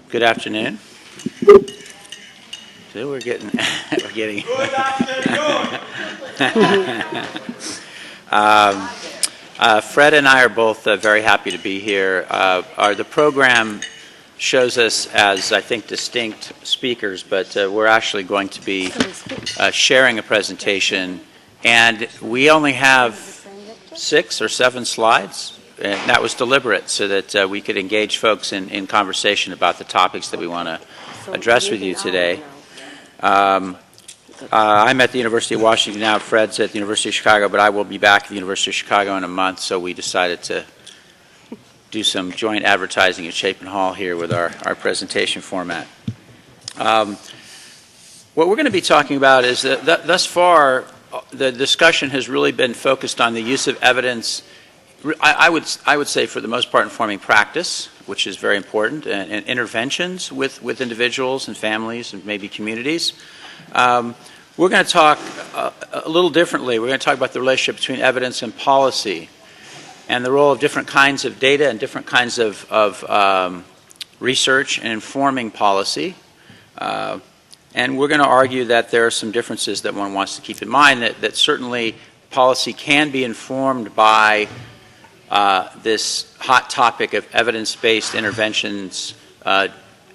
Good afternoon. So we're getting. Good afternoon. Fred and I are both very happy to be here. The program shows us as, I think, distinct speakers, but we're actually going to be sharing a presentation, and we only have 6 or 7 slides. And that was deliberate so that we could engage folks in conversation about the topics that we want to address with you today. I'm at the University of Washington now. Fred's at the University of Chicago, but I will be back at the University of Chicago in a month, so we decided to do some joint advertising at Chapin Hall here with our presentation format. What we're going to be talking about is that thus far the discussion has really been focused on the use of evidence. I would say for the most part informing practice, which is very important, and interventions with individuals and families and maybe communities. We're going to talk a little differently. We're going to talk about the relationship between evidence and policy and the role of different kinds of data and different kinds of research in informing policy. And we're going to argue that there are some differences that one wants to keep in mind, that certainly policy can be informed by this hot topic of evidence-based interventions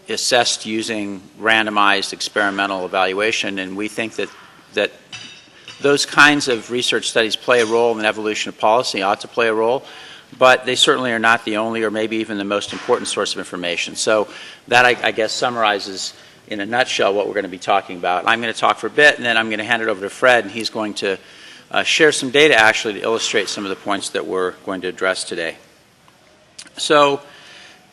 assessed using randomized experimental evaluation, and we think that those kinds of research studies play a role in the evolution of policy, ought to play a role, but they certainly are not the only or maybe even the most important source of information. So that, I guess, summarizes in a nutshell what we're going to be talking about. I'm going to talk for a bit, and then I'm going to hand it over to Fred, and he's going to share some data actually to illustrate some of the points that we're going to address today. So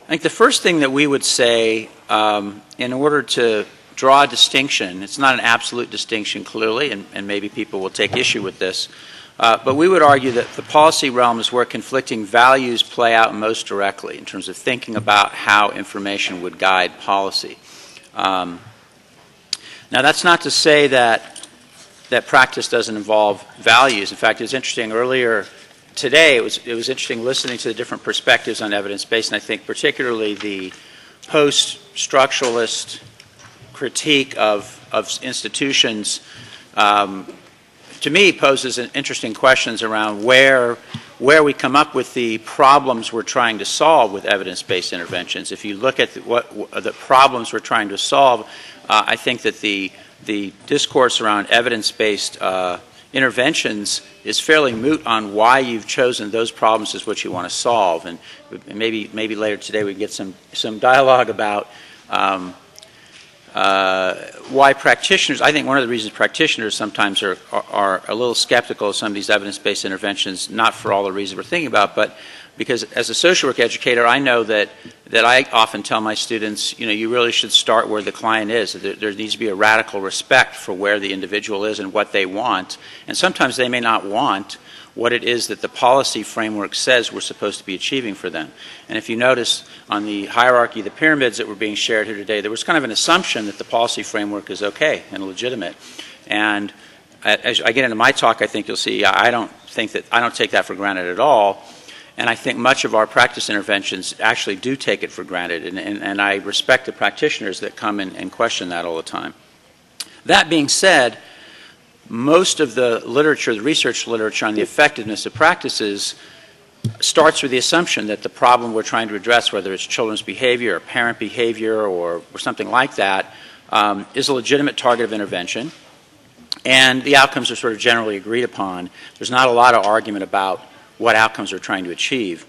I think the first thing that we would say in order to draw a distinction, it's not an absolute distinction clearly, and maybe people will take issue with this, but we would argue that the policy realm is where conflicting values play out most directly in terms of thinking about how information would guide policy. Now that's not to say that practice doesn't involve values. In fact, it was interesting earlier today, it was interesting listening to the different perspectives on evidence-based, and I think particularly the post-structuralist critique of institutions, to me, poses interesting questions around where we come up with the problems we're trying to solve with evidence-based interventions. If you look at what the problems we're trying to solve, I think that the discourse around evidence-based interventions is fairly moot on why you've chosen those problems as what you want to solve. And maybe later today we can get some dialogue about why practitioners, I think one of the reasons practitioners sometimes are a little skeptical of some of these evidence-based interventions, not for all the reasons we're thinking about, but because as a social work educator, I know that I often tell my students, you really should start where the client is. There needs to be a radical respect for where the individual is and what they want. And sometimes they may not want what it is that the policy framework says we're supposed to be achieving for them. And if you notice on the hierarchy, the pyramids that were being shared here today, there was kind of an assumption that the policy framework is okay and legitimate. And as I get into my talk, I think you'll see I don't take that for granted at all. And I think much of our practice interventions actually do take it for granted, and I respect the practitioners that come and question that all the time. That being said, most of the literature, the research literature on the effectiveness of practices starts with the assumption that the problem we're trying to address, whether it's children's behavior or parent behavior or something like that, is a legitimate target of intervention, and the outcomes are sort of generally agreed upon. There's not a lot of argument about what outcomes we're trying to achieve.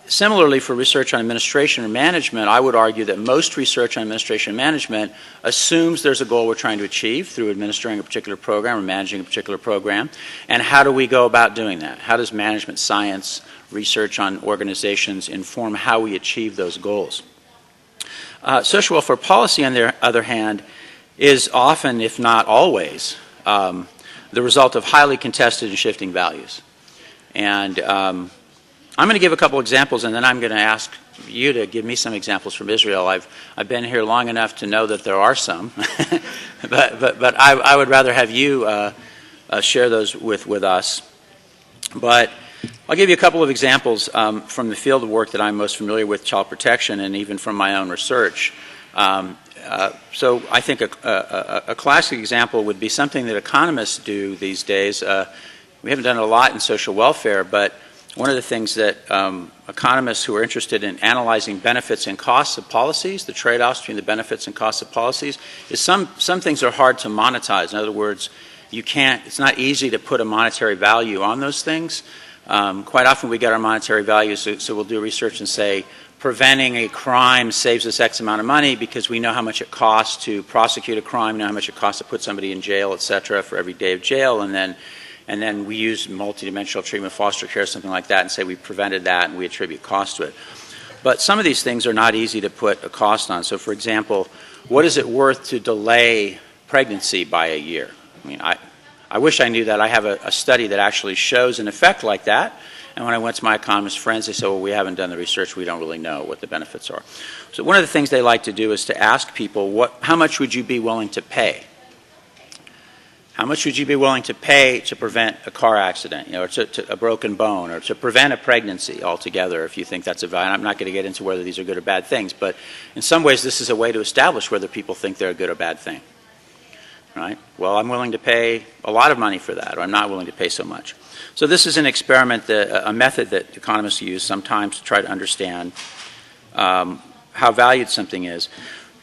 Similarly, for research on administration or management, I would argue that most research on administration and management assumes there's a goal we're trying to achieve through administering a particular program or managing a particular program. And how do we go about doing that? How does management science, research on organizations inform how we achieve those goals? Social welfare policy, on the other hand, is often, if not always, the result of highly contested and shifting values. And I'm going to give a couple examples, and then I'm going to ask you to give me some examples from Israel. I've been here long enough to know that there are some, but I would rather have you share those with us. But I'll give you a couple of examples from the field of work that I'm most familiar with, child protection, and even from my own research. So I think a classic example would be something that economists do these days. We haven't done it a lot in social welfare, but one of the things that economists who are interested in analyzing benefits and costs of policies, the trade-offs between the benefits and costs of policies, is some things are hard to monetize. In other words, it's not easy to put a monetary value on those things. Quite often we get our monetary values, so we'll do research and say, preventing a crime saves us X amount of money because we know how much it costs to prosecute a crime, know how much it costs to put somebody in jail, et cetera, for every day of jail, and then we use multidimensional treatment, foster care, something like that, and say we prevented that and we attribute cost to it. But some of these things are not easy to put a cost on. So, for example, what is it worth to delay pregnancy by a year? I mean, I wish I knew that. I have a study that actually shows an effect like that. And when I went to my economist friends, they said, well, we haven't done the research. We don't really know what the benefits are. So one of the things they like to do is to ask people, how much would you be willing to pay? How much would you be willing to pay to prevent a car accident, or to a broken bone, or to prevent a pregnancy altogether, if you think that's a value? I'm not going to get into whether these are good or bad things, but in some ways this is a way to establish whether people think they're a good or bad thing. Right? Well, I'm willing to pay a lot of money for that, or I'm not willing to pay so much. So this is an experiment, a method that economists use sometimes to try to understand how valued something is.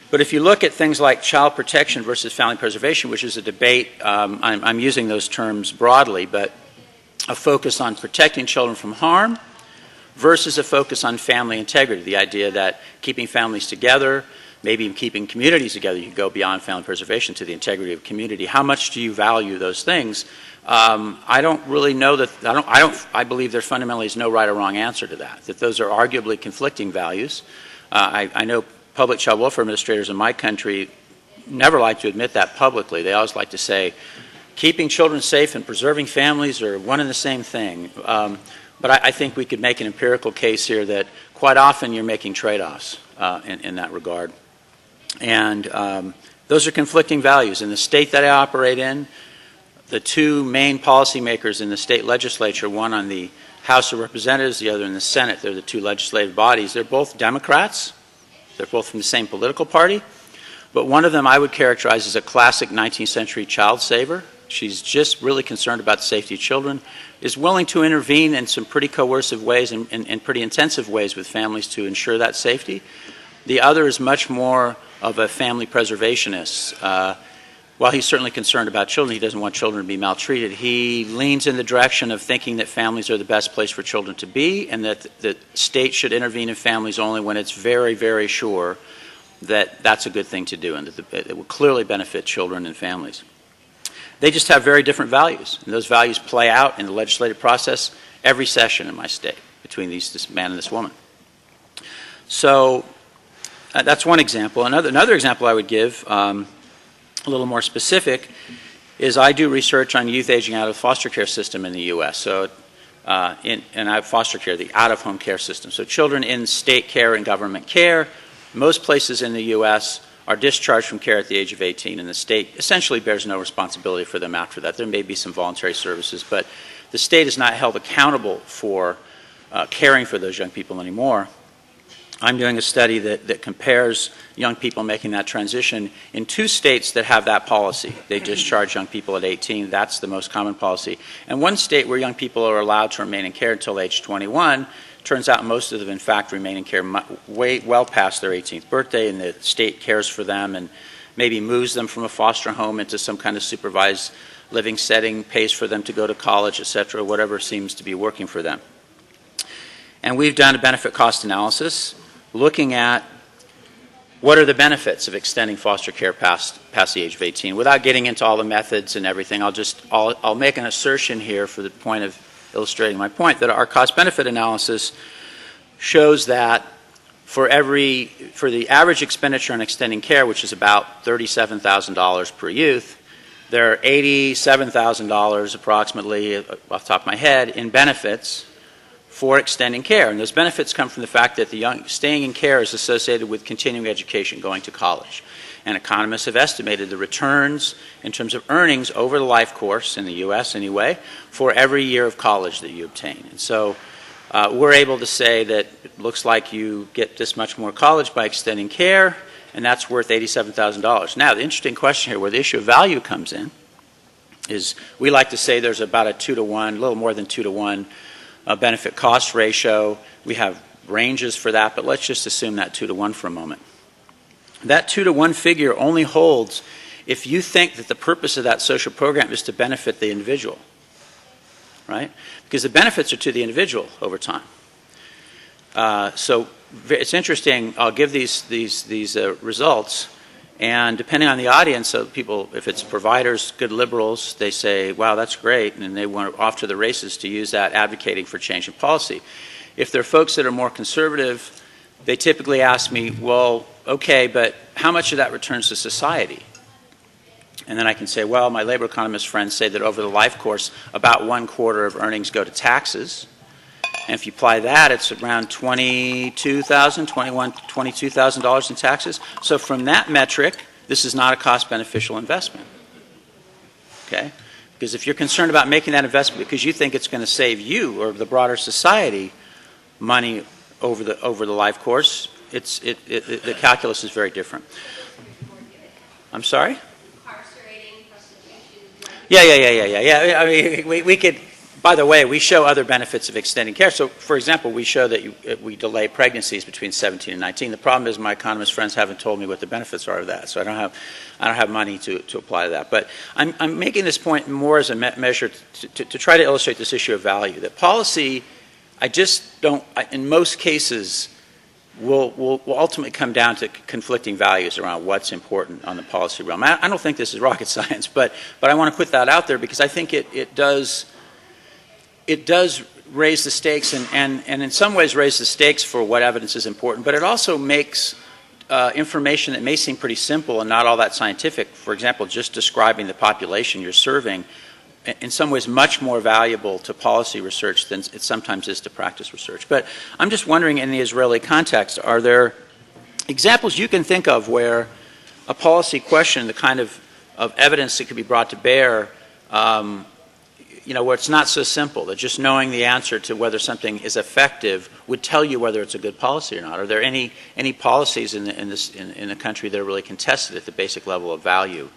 But if you look at things like child protection versus family preservation, which is a debate, I'm using those terms broadly, but a focus on protecting children from harm versus a focus on family integrity, the idea that keeping families together, maybe keeping communities together, you go beyond family preservation to the integrity of community. How much do you value those things? I don't really know that, I believe there fundamentally is no right or wrong answer to that those are arguably conflicting values. I know public child welfare administrators in my country never like to admit that publicly. They always like to say, keeping children safe and preserving families are one and the same thing. But I think we could make an empirical case here that quite often you're making trade-offs in that regard. And those are conflicting values. In the state that I operate in, the two main policymakers in the state legislature, one on the House of Representatives, the other in the Senate, they're the two legislative bodies. They're both Democrats. They're both from the same political party. But one of them I would characterize as a classic 19th century child saver. She's just really concerned about the safety of children, is willing to intervene in some pretty coercive ways and pretty intensive ways with families to ensure that safety. The other is much more of a family preservationist. While he's certainly concerned about children, he doesn't want children to be maltreated. He leans in the direction of thinking that families are the best place for children to be, and that the state should intervene in families only when it's very, very sure that that's a good thing to do and that it will clearly benefit children and families. They just have very different values, and those values play out in the legislative process every session in my state between this man and this woman. So that's one example. Another example I would give, a little more specific, is I do research on youth aging out of the foster care system in the U.S. So, and I have foster care, the out-of-home care system. So children in state care and government care, most places in the U.S. are discharged from care at the age of 18, and the state essentially bears no responsibility for them after that. There may be some voluntary services, but the state is not held accountable for caring for those young people anymore. I'm doing a study that compares young people making that transition in two states that have that policy. They discharge young people at 18. That's the most common policy. And one state where young people are allowed to remain in care until age 21, turns out most of them, in fact, remain in care well past their 18th birthday, and the state cares for them and maybe moves them from a foster home into some kind of supervised living setting, pays for them to go to college, et cetera, whatever seems to be working for them. And we've done a benefit cost analysis looking at what are the benefits of extending foster care past the age of 18. Without getting into all the methods and everything, I'll make an assertion here for the point of illustrating my point, that our cost-benefit analysis shows that for the average expenditure on extending care, which is about $37,000 per youth, there are $87,000 approximately, off the top of my head, in benefits for extending care. And those benefits come from the fact that staying in care is associated with continuing education, going to college. and economists have estimated the returns in terms of earnings over the life course, in the U.S. anyway, for every year of college that you obtain. And so we're able to say that it looks like you get this much more college by extending care, and that's worth $87,000. Now, the interesting question here, where the issue of value comes in, is we like to say there's about a 2-to-1, a little more than 2-to-1 benefit cost ratio. We have ranges for that, but let's just assume that 2-to-1 for a moment. That 2-to-1 figure only holds if you think that the purpose of that social program is to benefit the individual, right? Because the benefits are to the individual over time. So it's interesting. I'll give these results, and depending on the audience, so people, if it's providers, good liberals, they say, "Wow, that's great," and they want off to the races to use that advocating for change in policy. If they're folks that are more conservative, they typically ask me, "Well, okay, but how much of that returns to society?" And then I can say, well, my labor economist friends say that over the life course, about 1/4 of earnings go to taxes. And if you apply that, it's around $22,000 in taxes. So from that metric, this is not a cost-beneficial investment. Okay? Because if you're concerned about making that investment because you think it's going to save you or the broader society money over the life course, the calculus is very different. I'm sorry? Yeah. I mean, we could. By the way, we show other benefits of extending care. So, for example, we show that we delay pregnancies between 17 and 19. The problem is my economist friends haven't told me what the benefits are of that, so I don't have money to apply to that. But I'm making this point more as a measure to try to illustrate this issue of value. That policy, I just don't. In most cases, will ultimately come down to conflicting values around what's important on the policy realm. I don't think this is rocket science, but I want to put that out there because I think it does raise the stakes and in some ways raise the stakes for what evidence is important, but it also makes information that may seem pretty simple and not all that scientific, for example, just describing the population you're serving, in some ways much more valuable to policy research than it sometimes is to practice research. But I'm just wondering, in the Israeli context, are there examples you can think of where a policy question, the kind of evidence that could be brought to bear, where it's not so simple, that just knowing the answer to whether something is effective would tell you whether it's a good policy or not? Are there any policies in the country that are really contested at the basic level of value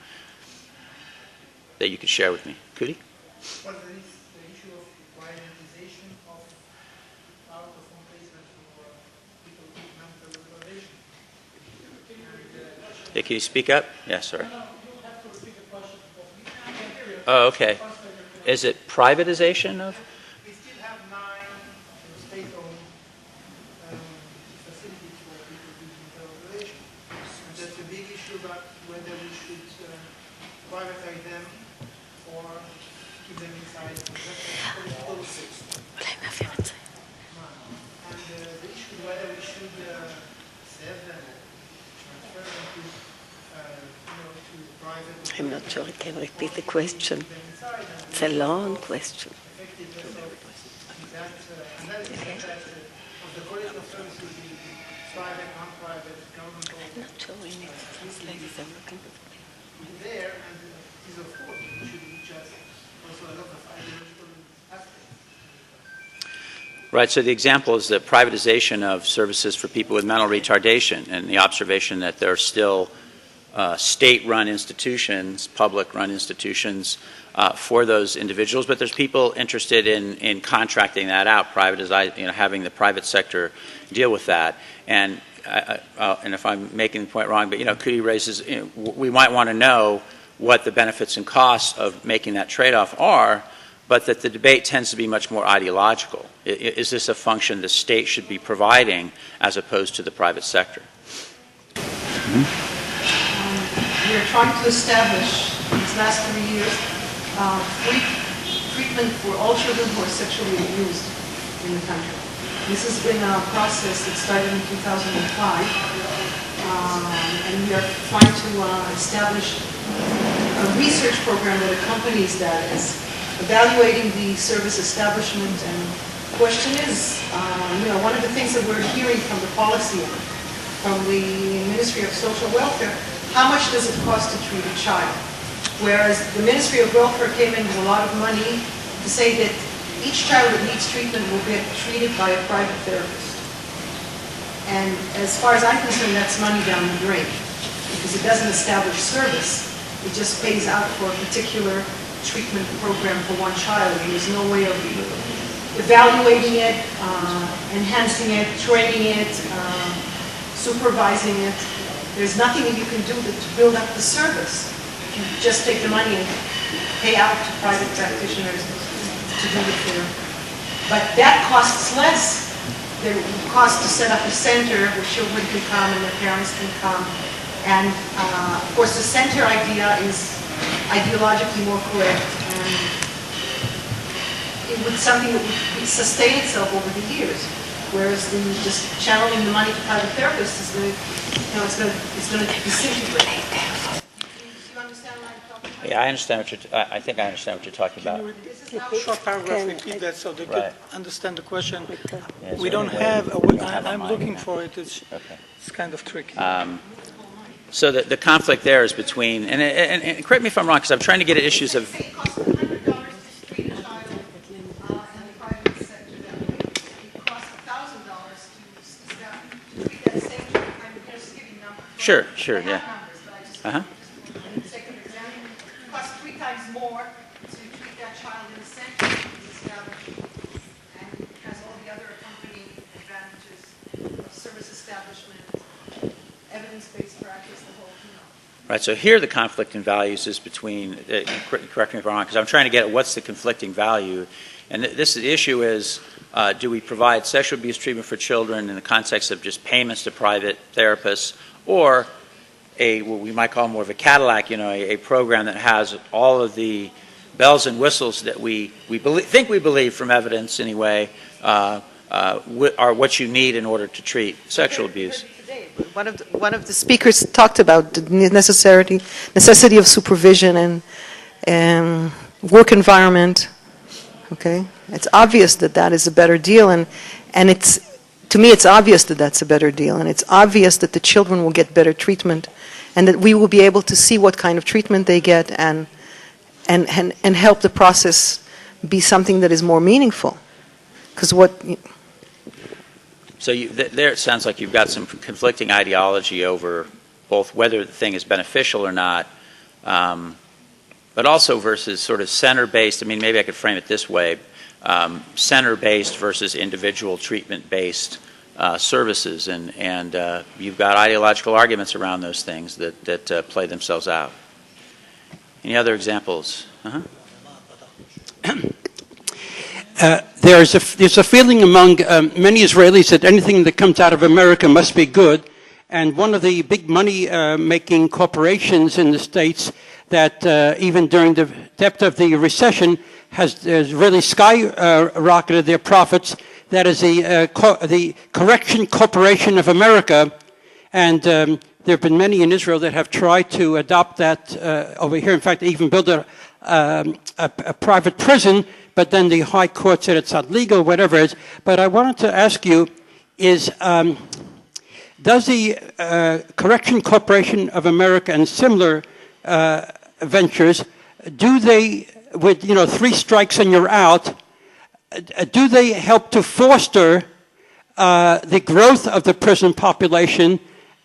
that you could share with me? Kudi? Well, there is the issue of prioritization of out-of-home placement for people with mental retardation. Hey, can you speak up? Yeah, sorry. No, you have to repeat the question. Oh, okay. Is it privatization of? We still have 9 state-owned facilities for people with mental retardation. And that's a big issue about whether we should privatize them or keep them inside. And the issue is whether we should sell them or transfer them to private. I'm not sure I can repeat the question. It's a long question. And that is the quality of service will be private, non-private, governmental. I'm not sure we need to translate this. I'm looking There, and it is of course, it should be just also a lot of ideological aspects. Right, so the example is the privatization of services for people with mental retardation and the observation that there are still state-run institutions, public-run institutions for those individuals, but there's people interested in contracting that out, having the private sector deal with that. And if I'm making the point wrong, but Kudi raises, we might want to know what the benefits and costs of making that trade-off are, but that the debate tends to be much more ideological. Is this a function the state should be providing as opposed to the private sector? Mm-hmm. We are trying to establish, these last 3 years, free treatment for all children who are sexually abused in the country. This has been a process that started in 2005, and we are trying to establish a research program that accompanies that, is evaluating the service establishment. And the question is, one of the things that we're hearing from the policy, from the Ministry of Social Welfare, how much does it cost to treat a child? Whereas the Ministry of Welfare came in with a lot of money to say that each child that needs treatment will get treated by a private therapist. And as far as I'm concerned, that's money down the drain, because it doesn't establish service. It just pays out for a particular treatment program for one child, and there's no way of evaluating it, enhancing it, training it, supervising it. There's nothing that you can do to build up the service. You just take the money and pay out to private practitioners to do the care. But that costs less. There costs to set up a center where children can come and their parents can come. And of course, the center idea is ideologically more correct, and it would something that would sustain itself over the years. Whereas just channeling the money to private therapists is going to, it's going to disintegrate. Do you understand what I'm talking about? Yeah, I understand what I think I understand what you're talking about. Short paragraph, repeat that so they could Right. understand the question. Yeah, We so don't anyway, have, we don't have a I'm mind looking now. for it, it's Okay. kind of tricky. So the conflict there is between, and correct me if I'm wrong, because I'm trying to get at issues of, It costs $100 to treat a child in the private sector. It costs $1,000 to treat that same child. I'm just giving numbers. Sure, I sure, have yeah. numbers, but I just, Uh-huh. for the sake of example, it costs 3 times more to treat that child in the center that's established, and it has all the other accompanying advantages of service establishment, evidence-based practice, the whole thing. right, so here the conflict in values is between, correct me if I'm wrong, because I'm trying to get at what's the conflicting value. And the issue is, do we provide sexual abuse treatment for children in the context of just payments to private therapists, or what we might call more of a Cadillac, a program that has all of the bells and whistles that we think we believe from evidence anyway, are what you need in order to treat sexual abuse. One of the speakers talked about the necessity of supervision and work environment. Okay, it's obvious that is a better deal, and to me it's obvious that that's a better deal, and it's obvious that the children will get better treatment, and that we will be able to see what kind of treatment they get and help the process be something that is more meaningful. Because So there it sounds like you've got some conflicting ideology over both whether the thing is beneficial or not, but also versus sort of center-based. I mean, maybe I could frame it this way, center-based versus individual treatment-based services. And you've got ideological arguments around those things that play themselves out. Any other examples? Uh-huh. There's a feeling among many Israelis that anything that comes out of America must be good, and one of the big money-making corporations in the States that even during the depth of the recession has really skyrocketed their profits, that is the Correction Corporation of America, and there have been many in Israel that have tried to adopt that over here. In fact, they even built a private prison, but then the High Court said it's not legal, whatever it is. But I wanted to ask you, does the Correction Corporation of America and similar ventures, do they, with 3 strikes and you're out, do they help to foster the growth of the prison population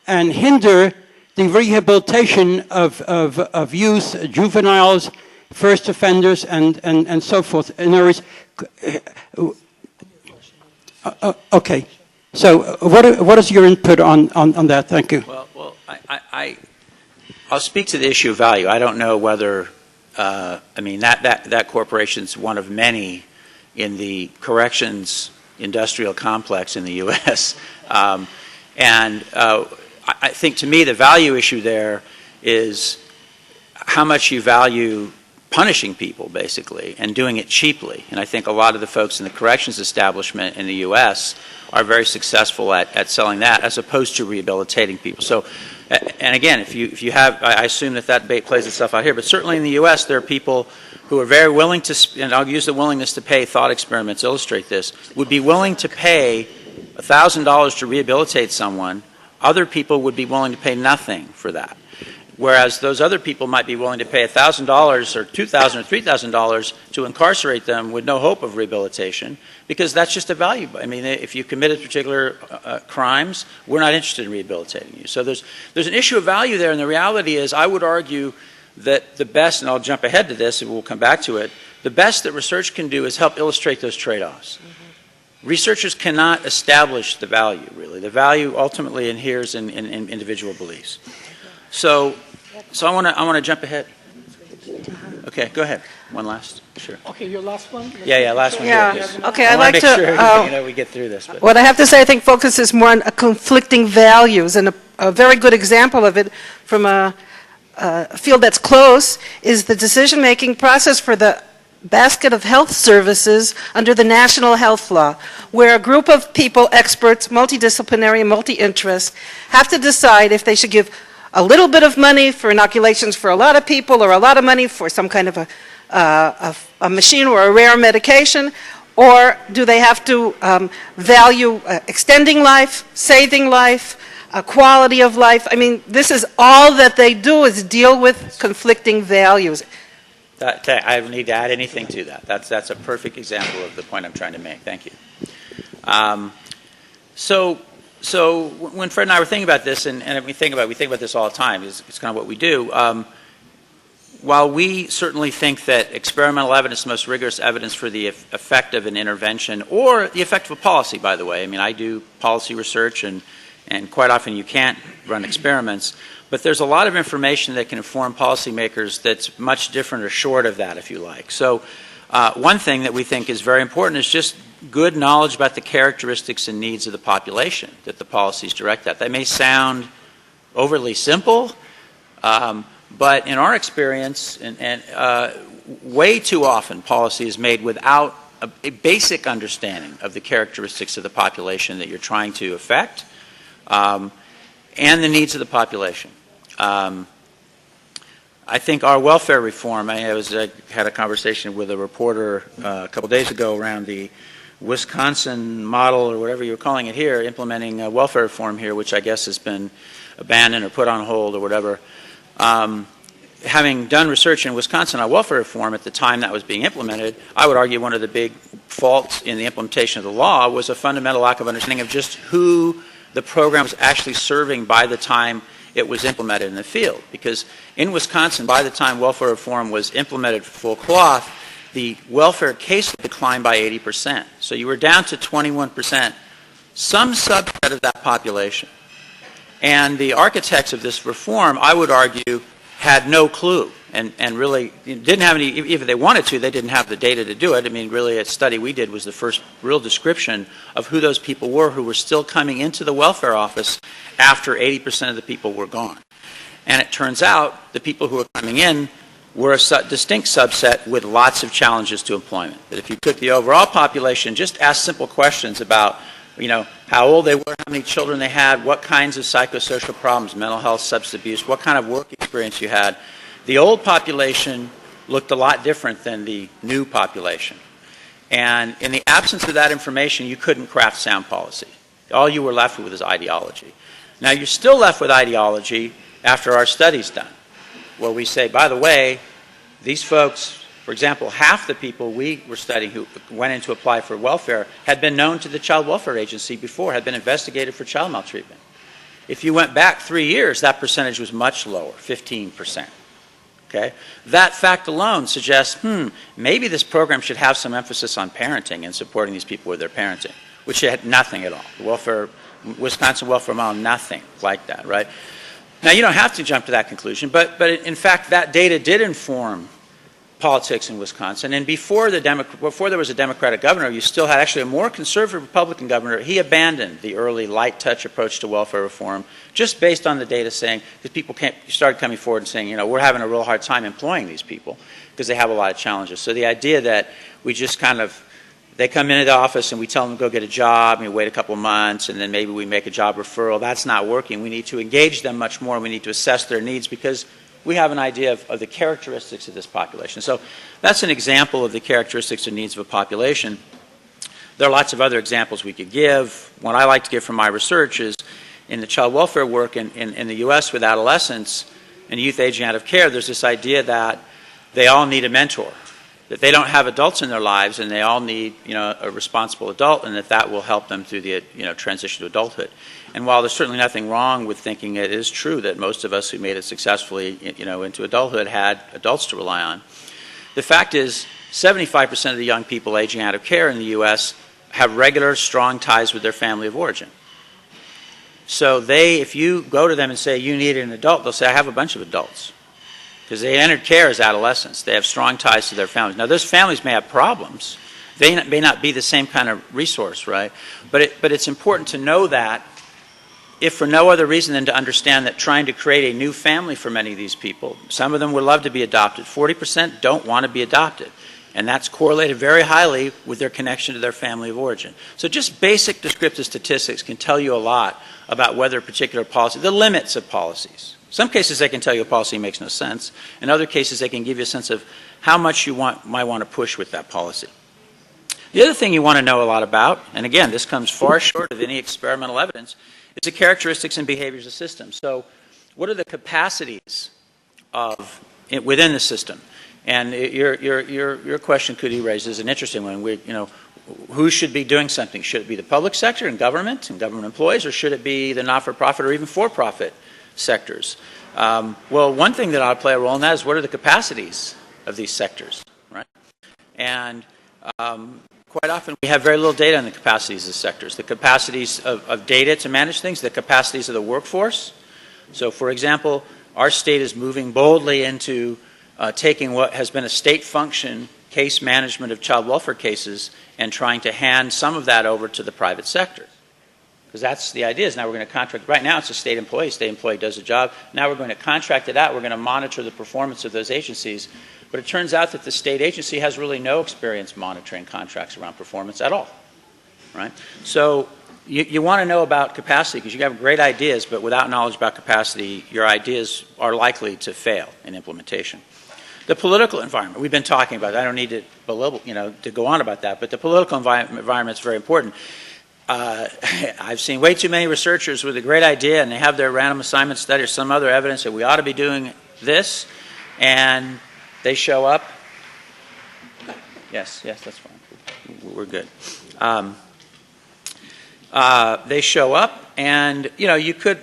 and hinder the rehabilitation of youth, juveniles, first offenders, and so forth? In other words, okay. So what is your input on that? Thank you. Well, I'll speak to the issue of value. I don't know whether, that corporation's one of many in the corrections industrial complex in the U.S. I think, to me, the value issue there is how much you value punishing people, basically, and doing it cheaply. And I think a lot of the folks in the corrections establishment in the U.S. are very successful at selling that, as opposed to rehabilitating people. So, and again, if you have, I assume that debate plays itself out here, but certainly in the U.S. there are people who are very willing to, and I'll use the willingness to pay thought experiments to illustrate this, would be willing to pay $1,000 to rehabilitate someone. Other people would be willing to pay nothing for that. whereas those other people might be willing to pay $1,000 or $2,000 or $3,000 to incarcerate them with no hope of rehabilitation, because that's just a value. I mean, if you committed particular crimes, we're not interested in rehabilitating you. So there's an issue of value there, and the reality is, I would argue that the best, and I'll jump ahead to this and we'll come back to it, the best that research can do is help illustrate those trade-offs. Researchers cannot establish the value, really. The value ultimately inheres in individual beliefs. So I want to jump ahead. Okay, go ahead. One last. Sure. Okay, your last one? Yeah, last one. Yeah. Here, please. Okay, I I'd want like to make to. sure we get through this. But. What I have to say, I think, focuses more on conflicting values, and a very good example of it from a field that's close is the decision-making process for the basket of health services under the national health law, where a group of people, experts, multidisciplinary and multi-interest, have to decide if they should give a little bit of money for inoculations for a lot of people, or a lot of money for some kind of a machine or a rare medication, or do they have to value extending life, saving life, quality of life? I mean, this is all that they do, is deal with conflicting values. I don't need to add anything to that. That's a perfect example of the point I'm trying to make. Thank you. So when Fred and I were thinking about this, and we think about this all the time, it's kind of what we do. While we certainly think that experimental evidence is the most rigorous evidence for the effect of an intervention, or the effect of a policy, by the way. I mean, I do policy research, and quite often you can't run experiments. But there's a lot of information that can inform policymakers that's much different or short of that, if you like. So one thing that we think is very important is just good knowledge about the characteristics and needs of the population that the policies direct at. That may sound overly simple, but in our experience, way too often policy is made without a basic understanding of the characteristics of the population that you're trying to affect, and the needs of the population. I think our welfare reform, I had a conversation with a reporter a couple days ago around the Wisconsin model, or whatever you're calling it here, implementing welfare reform here, which I guess has been abandoned or put on hold or whatever. Having done research in Wisconsin on welfare reform at the time that was being implemented, I would argue one of the big faults in the implementation of the law was a fundamental lack of understanding of just who the program was actually serving by the time it was implemented in the field. Because in Wisconsin, by the time welfare reform was implemented full cloth, the welfare case declined by 80%. So you were down to 21%, some subset of that population. And the architects of this reform, I would argue, had no clue, and really didn't have any, even if they wanted to, they didn't have the data to do it. I mean, really, a study we did was the first real description of who those people were who were still coming into the welfare office after 80% of the people were gone. And it turns out the people who were coming in were a distinct subset with lots of challenges to employment. That if you took the overall population, just ask simple questions about, how old they were, how many children they had, what kinds of psychosocial problems, mental health, substance abuse, what kind of work experience you had. The old population looked a lot different than the new population. And in the absence of that information, you couldn't craft sound policy. All you were left with is ideology. Now, you're still left with ideology after our study's done, where we say, by the way, these folks, for example, half the people we were studying who went in to apply for welfare had been known to the Child Welfare Agency before, had been investigated for child maltreatment. If you went back 3 years, that percentage was much lower, 15%. Okay? That fact alone suggests, maybe this program should have some emphasis on parenting and supporting these people with their parenting, which had nothing at all. The Wisconsin welfare model, nothing like that, right? Now, you don't have to jump to that conclusion, but in fact, that data did inform politics in Wisconsin. And before there was a Democratic governor, you still had actually a more conservative Republican governor. He abandoned the early light touch approach to welfare reform just based on the data saying, because people started coming forward and saying, we're having a real hard time employing these people because they have a lot of challenges. So the idea that we just they come into the office and we tell them to go get a job, and we wait a couple of months, and then maybe we make a job referral, that's not working. We need to engage them much more. We need to assess their needs because we have an idea of the characteristics of this population. So that's an example of the characteristics and needs of a population. There are lots of other examples we could give. What I like to give from my research is in the child welfare work in the U.S. with adolescents, and youth aging out of care, there's this idea that they all need a mentor, that they don't have adults in their lives and they all need, a responsible adult, and that will help them through the, transition to adulthood. And while there's certainly nothing wrong with thinking it is true that most of us who made it successfully, into adulthood had adults to rely on, the fact is 75% of the young people aging out of care in the U.S. have regular, strong ties with their family of origin. So if you go to them and say, you need an adult, they'll say, I have a bunch of adults. Because they entered care as adolescents. They have strong ties to their families. Now, those families may have problems. They may not be the same kind of resource, right? But it's important to know that, if for no other reason than to understand that trying to create a new family for many of these people, some of them would love to be adopted. 40% don't want to be adopted. And that's correlated very highly with their connection to their family of origin. So just basic descriptive statistics can tell you a lot about whether a particular policy, the limits of policies. Some cases they can tell you a policy makes no sense. In other cases they can give you a sense of how much you might want to push with that policy. The other thing you want to know a lot about, and again this comes far short of any experimental evidence, is the characteristics and behaviors of systems. So what are the capacities within the system? And your question, Kudi, raises an interesting one. Who should be doing something? Should it be the public sector and government employees, or should it be the not-for-profit or even for-profit sectors? Well, one thing that ought to play a role in that is what are the capacities of these sectors, right? And quite often we have very little data on the capacities of sectors, the capacities of data to manage things, the capacities of the workforce. So, for example, our state is moving boldly into taking what has been a state function, case management of child welfare cases, and trying to hand some of that over to the private sector. Because that's the idea, is now we're going to contract. Right now it's a state employee does a job. Now we're going to contract it out. We're going to monitor the performance of those agencies. But it turns out that the state agency has really no experience monitoring contracts around performance at all, right? So you want to know about capacity, because you have great ideas, but without knowledge about capacity, your ideas are likely to fail in implementation. The political environment, we've been talking about, I don't need to belittle, to go on about that, but the political environment is very important. I've seen way too many researchers with a great idea, and they have their random assignment study or some other evidence that we ought to be doing this, and they show up. Yes, that's fine. We're good. They show up, and you could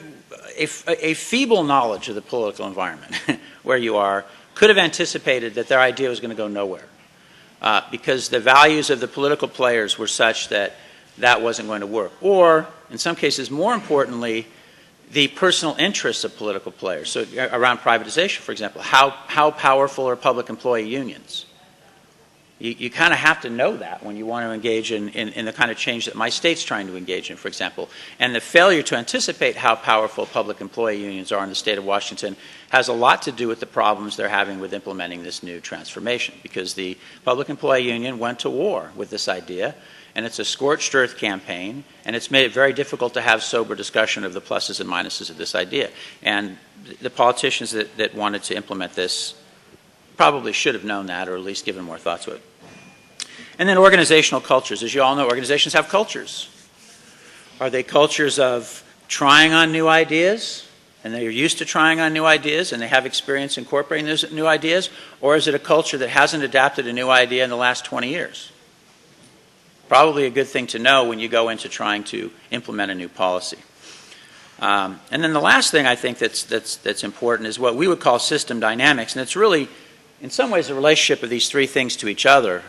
a feeble knowledge of the political environment where you are could have anticipated that their idea was going to go nowhere, because the values of the political players were such that that wasn't going to work. Or, in some cases, more importantly, the personal interests of political players. So around privatization, for example, how powerful are public employee unions? You kind of have to know that when you want to engage in the kind of change that my state's trying to engage in, for example. And the failure to anticipate how powerful public employee unions are in the state of Washington has a lot to do with the problems they're having with implementing this new transformation, because the public employee union went to war with this idea, and it's a scorched earth campaign, and it's made it very difficult to have sober discussion of the pluses and minuses of this idea. And the politicians that wanted to implement this probably should have known that, or at least given more thought to it. And then organizational cultures. As you all know, organizations have cultures. Are they cultures of trying on new ideas, and they're used to trying on new ideas, and they have experience incorporating those new ideas? Or is it a culture that hasn't adapted a new idea in the last 20 years? Probably a good thing to know when you go into trying to implement a new policy. And then the last thing I think that's important is what we would call system dynamics, and it's really, in some ways, the relationship of these three things to each other.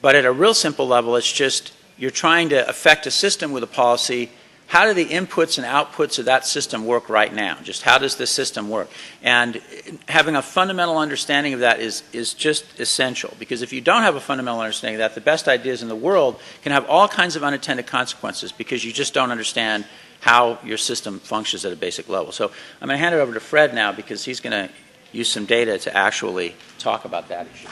But at a real simple level, it's just you're trying to affect a system with a policy. How do the inputs and outputs of that system work right now? Just how does the system work? And having a fundamental understanding of that is just essential, because if you don't have a fundamental understanding of that, the best ideas in the world can have all kinds of unintended consequences, because you just don't understand how your system functions at a basic level. So I'm going to hand it over to Fred now, because he's going to use some data to actually talk about that issue.